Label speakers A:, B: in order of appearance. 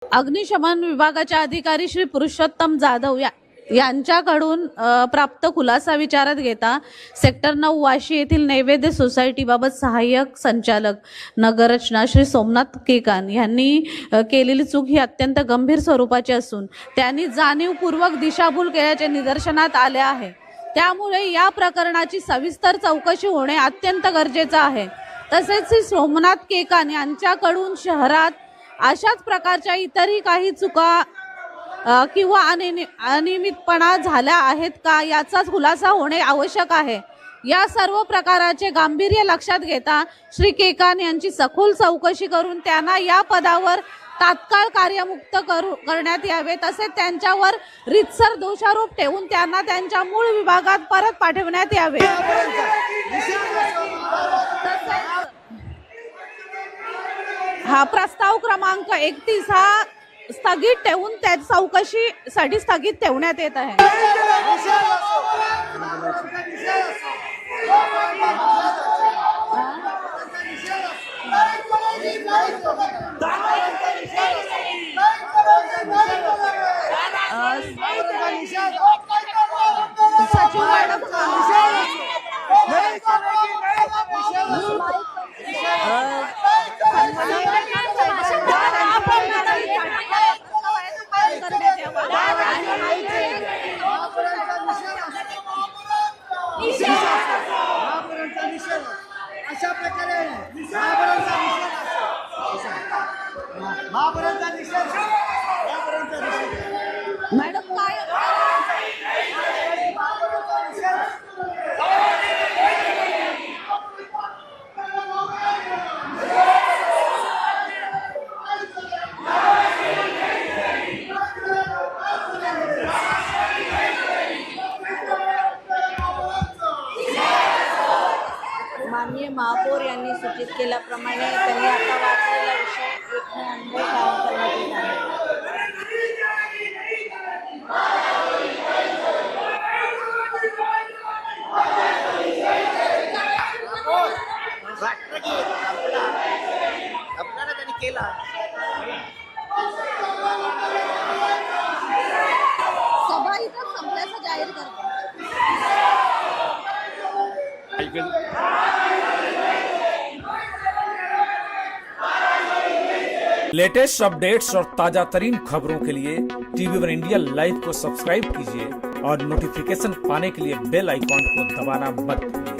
A: अग्निशमन विभागाच्या अधिकारी श्री पुरुषोत्तम जाधव यांच्याकडून प्राप्त खुलासा विचारात घेता सेक्टर 9 वाशी येथील नैवेद्य सोसायटीबाबत सहाय्यक संचालक नगररचना श्री सोमनाथ केकान यांनी केलेली चूक ही अत्यंत गंभीर स्वरूपाची असून त्यांनी जाणीवपूर्वक दिशाभूल केल्याचे निदर्शनात आले आहे। त्यामुळे या प्रकरणाची सविस्तर चौकशी होणे अत्यंत गरजेचे आहे। तसेच श्री सोमनाथ केकान यांच्याकडून शहरात अशाच प्रकारच्या इतरही काही चुका किंवा अनियमितपणा झाल्या आहेत का याचा खुलासा होणे आवश्यक आहे। या सर्व प्रकाराचे गांभीर्य लक्षात घेता श्री केकान यांची सखोल चौकशी करून त्यांना या पदावर तात्काळ कार्यमुक्त करण्यात यावे। तसेच त्यांच्यावर रितसर दोषारोप ठेवून त्यांना त्यांच्या मूळ विभागात परत पाठवण्यात यावे। हा प्रस्ताव क्रमांक 31 हा स्थगित ठेवून त्या चौकशीसाठी स्थगित ठेवण्यात येत आहे। सचिव मॅडम
B: अशा प्रकारे
A: मॅडम काय
C: माननीय महापौर यांनी सूचित केल्याप्रमाणे त्यांनी आता वाचलेला विषय एक अन्वय काम करण्यात येत आहे।
A: सभा इथं संपल्याचं जाहीर करतो।
D: लेटेस्ट अपडेट्स और ताजा तरीन खबरों के लिए TV1 इंडिया लाइव को सब्सक्राइब कीजिए और नोटिफिकेशन पाने के लिए बेल आइकॉन को दबाना मत भूलिए।